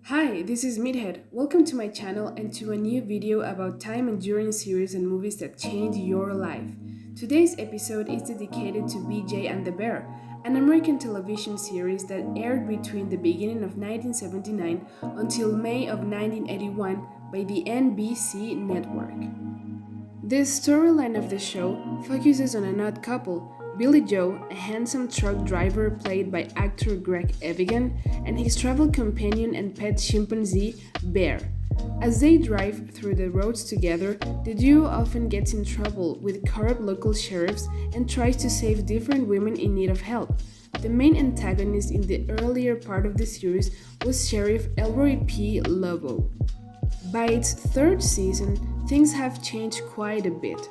Hi, this is Meathead. Welcome to my channel and to a new video about time-enduring series and movies that change your life. Today's episode is dedicated to BJ and the Bear, an American television series that aired between the beginning of 1979 until May of 1981 by the NBC network. The storyline of the show focuses on an odd couple, Billy Joe, a handsome truck driver played by actor Greg Avigan, and his travel companion and pet chimpanzee, Bear. As they drive through the roads together, the duo often gets in trouble with corrupt local sheriffs and tries to save different women in need of help. The main antagonist in the earlier part of the series was Sheriff Elroy P. Lobo. By its third season, things have changed quite a bit.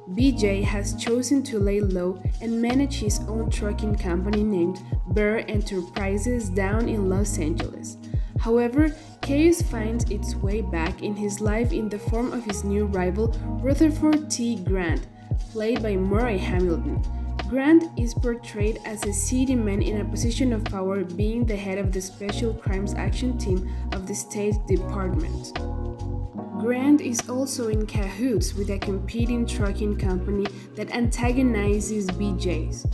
BJ has chosen to lay low and manage his own trucking company named Bear Enterprises down in Los Angeles. However, chaos finds its way back in his life in the form of his new rival, Rutherford T. Grant, played by Murray Hamilton. Grant is portrayed as a seedy man in a position of power, being the head of the Special Crimes Action Team of the State Department. Grant is also in cahoots with a competing trucking company that antagonizes BJ's.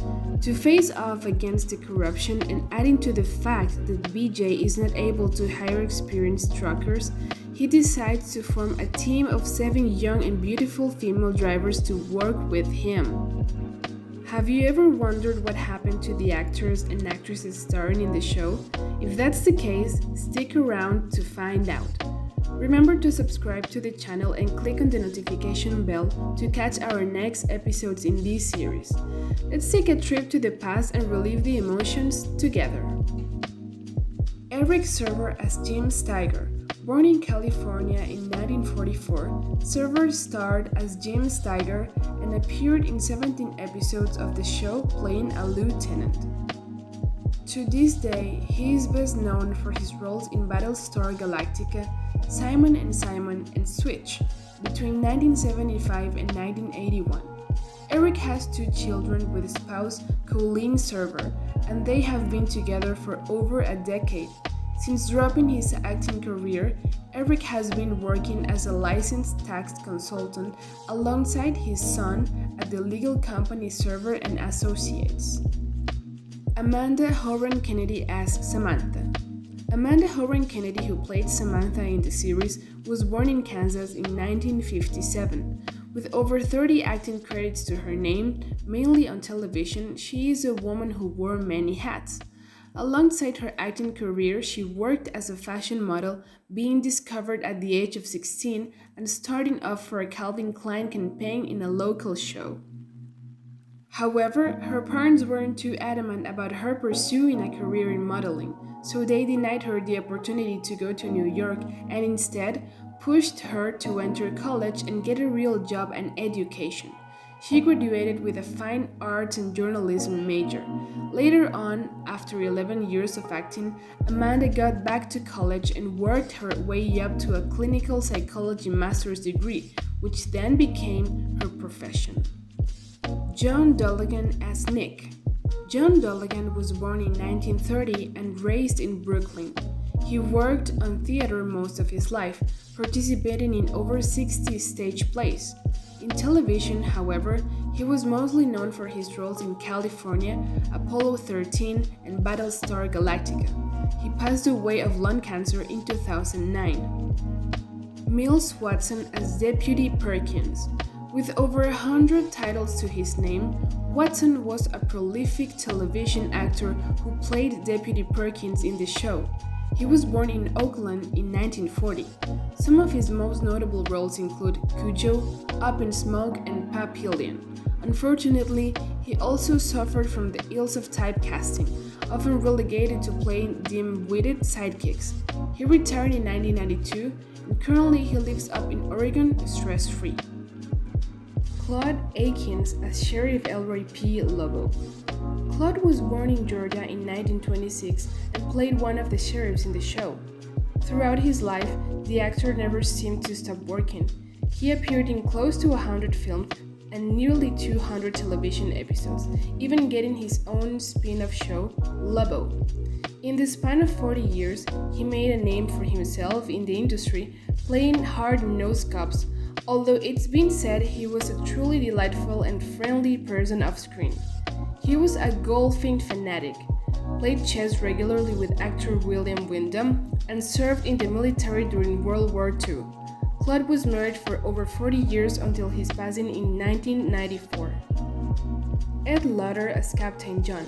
To face off against the corruption and adding to the fact that BJ is not able to hire experienced truckers, he decides to form a team of 7 young and beautiful female drivers to work with him. Have you ever wondered what happened to the actors and actresses starring in the show? If that's the case, stick around to find out. Remember to subscribe to the channel and click on the notification bell to catch our next episodes in this series. Let's take a trip to the past and relive the emotions together. Eric Server as Jim Steiger. Born in California in 1944, Server starred as Jim Steiger and appeared in 17 episodes of the show playing a lieutenant. To this day, he is best known for his roles in Battlestar Galactica, Simon and Simon, and Switch between 1975 and 1981. Eric has 2 children with spouse Colleen Server, and they have been together for over a decade. Since dropping his acting career, Eric has been working as a licensed tax consultant alongside his son at the legal company Server and Associates. Amanda Horan Kennedy as Samantha. Amanda Horan Kennedy, who played Samantha in the series, was born in Kansas in 1957. With over 30 acting credits to her name, mainly on television, she is a woman who wore many hats. Alongside her acting career, she worked as a fashion model, being discovered at the age of 16 and starting off for a Calvin Klein campaign in a local show. However, her parents weren't too adamant about her pursuing a career in modeling, so they denied her the opportunity to go to New York and instead pushed her to enter college and get a real job and education. She graduated with a fine arts and journalism major. Later on, after 11 years of acting, Amanda got back to college and worked her way up to a clinical psychology master's degree, which then became her profession. Joan Dulligan as Nick. Joan Dulligan was born in 1930 and raised in Brooklyn. He worked on theater most of his life, participating in over 60 stage plays. In television, however, he was mostly known for his roles in California, Apollo 13, and Battlestar Galactica. He passed away of lung cancer in 2009. Mills Watson as Deputy Perkins. With over 100 titles to his name, Watson was a prolific television actor who played Deputy Perkins in the show. He was born in Oakland in 1940. Some of his most notable roles include Cujo, Up in Smoke, and Papillion. Unfortunately, he also suffered from the ills of typecasting, often relegated to playing dim-witted sidekicks. He retired in 1992, and currently he lives up in Oregon stress-free. Claude Akins as Sheriff Elroy P. Lobo. Claude was born in Georgia in 1926 and played one of the sheriffs in the show. Throughout his life, the actor never seemed to stop working. He appeared in close to 100 films and nearly 200 television episodes, even getting his own spin-off show, Lobo. In the span of 40 years, he made a name for himself in the industry, playing hard-nosed cops, although it's been said he was a truly delightful and friendly person off-screen. He was a golfing fanatic, played chess regularly with actor William Wyndham, and served in the military during World War II. Claude was married for over 40 years until his passing in 1994. Ed Lauter as Captain John.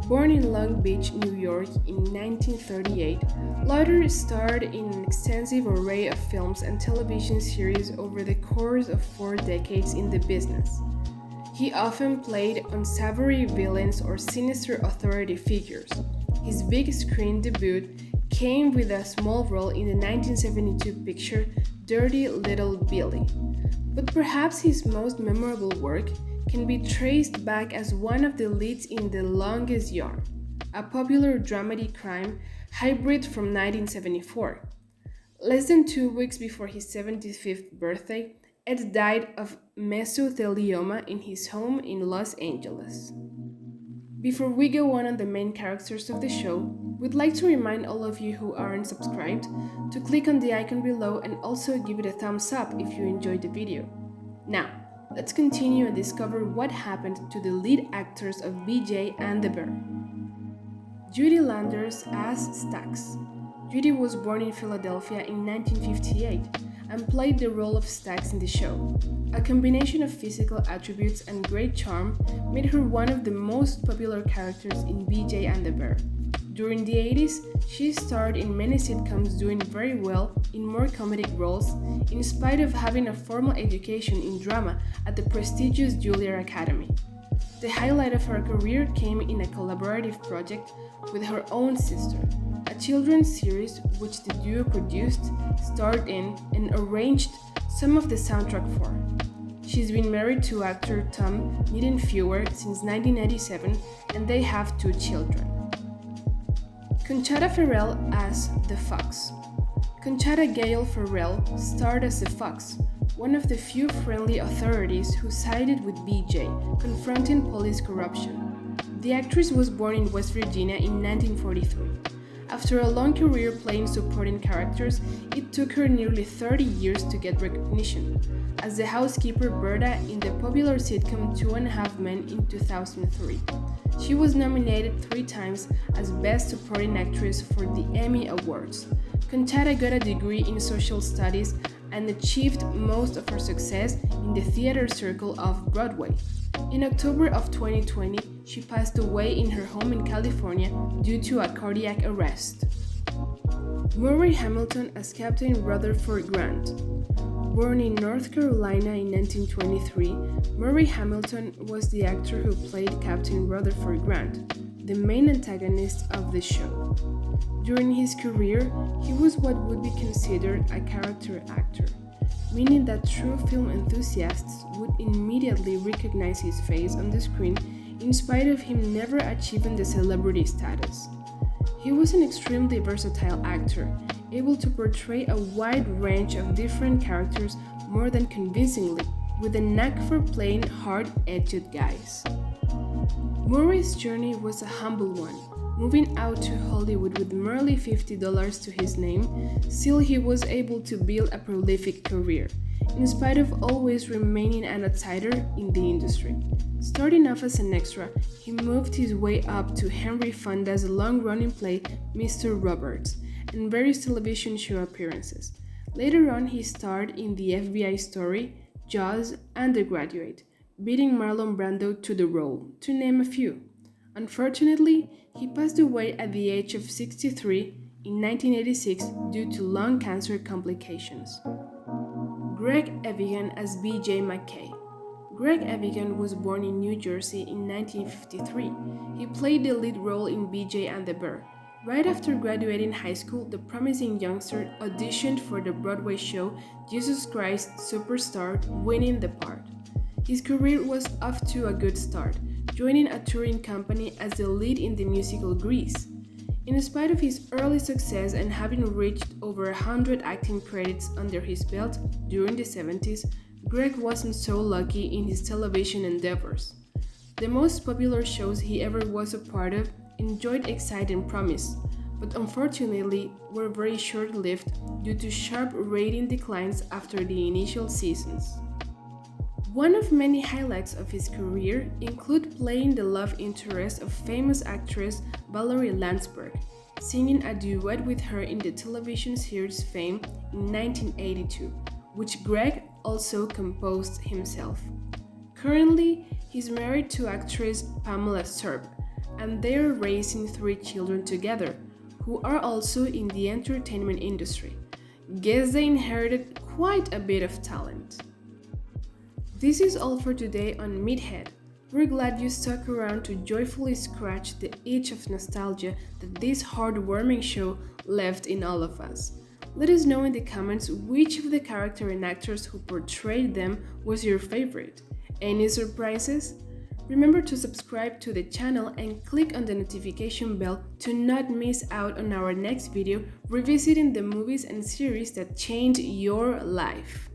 Born in Long Beach, New York in 1938, Lauter starred in an extensive array of films and television series over the course of 4 decades in the business. He often played unsavory villains or sinister authority figures. His big screen debut came with a small role in the 1972 picture Dirty Little Billy. But perhaps his most memorable work can be traced back as one of the leads in The Longest Yard, a popular dramatic crime hybrid from 1974. Less than 2 weeks before his 75th birthday, Ed died of mesothelioma in his home in Los Angeles. Before we go on the main characters of the show, we'd like to remind all of you who aren't subscribed to click on the icon below and also give it a thumbs up if you enjoyed the video. Now, let's continue and discover what happened to the lead actors of BJ and the Bear. Judy Landers as Stax. Judy was born in Philadelphia in 1958 and played the role of Stax in the show. A combination of physical attributes and great charm made her one of the most popular characters in BJ and the Bear. During the 80s, she starred in many sitcoms, doing very well in more comedic roles, in spite of having a formal education in drama at the prestigious Juilliard Academy. The highlight of her career came in a collaborative project with her own sister, a children's series which the duo produced, starred in, and arranged some of the soundtrack for. She's been married to actor Tom Niedenfuer since 1997, and they have 2 children. Conchata Ferrell as the Fox. Conchata Gail Ferrell starred as the Fox, one of the few friendly authorities who sided with BJ, confronting police corruption. The actress was born in West Virginia in 1943. After a long career playing supporting characters, it took her nearly 30 years to get recognition, as the housekeeper Berta in the popular sitcom 2.5 Men in 2003. She was nominated 3 times as Best Supporting Actress for the Emmy Awards. Conchata got a degree in social studies and achieved most of her success in the theater circle of Broadway. In October of 2020, she passed away in her home in California due to a cardiac arrest. Murray Hamilton as Captain Rutherford Grant. Born in North Carolina in 1923, Murray Hamilton was the actor who played Captain Rutherford Grant, the main antagonist of the show. During his career, he was what would be considered a character actor, meaning that true film enthusiasts would immediately recognize his face on the screen in spite of him never achieving the celebrity status. He was an extremely versatile actor, able to portray a wide range of different characters more than convincingly, with a knack for playing hard-edged guys. Murray's journey was a humble one. Moving out to Hollywood with merely $50 to his name, still he was able to build a prolific career, in spite of always remaining an outsider in the industry. Starting off as an extra, he moved his way up to Henry Fonda's long-running play Mr. Roberts, and various television show appearances. Later on, he starred in the FBI Story, Jaws, and The Graduate, beating Marlon Brando to the role, to name a few. Unfortunately, he passed away at the age of 63 in 1986 due to lung cancer complications. Greg Avigan as B.J. McKay. Greg Avigan was born in New Jersey in 1953. He played the lead role in B.J. and the Bear. Right after graduating high school, the promising youngster auditioned for the Broadway show Jesus Christ Superstar, winning the part. His career was off to a good start, joining a touring company as the lead in the musical Grease. In spite of his early success and having reached over 100 acting credits under his belt during the 70s, Greg wasn't so lucky in his television endeavors. The most popular shows he ever was a part of enjoyed exciting promise, but unfortunately were very short-lived due to sharp rating declines after the initial seasons. One of many highlights of his career include playing the love interest of famous actress Valerie Landsberg, singing a duet with her in the television series Fame in 1982, which Greg also composed himself. Currently, he's married to actress Pamela Serb, and they are raising 3 children together, who are also in the entertainment industry. Guess they inherited quite a bit of talent. This is all for today on Meathead. We're glad you stuck around to joyfully scratch the itch of nostalgia that this heartwarming show left in all of us. Let us know in the comments which of the characters and actors who portrayed them was your favorite. Any surprises? Remember to subscribe to the channel and click on the notification bell to not miss out on our next video revisiting the movies and series that changed your life.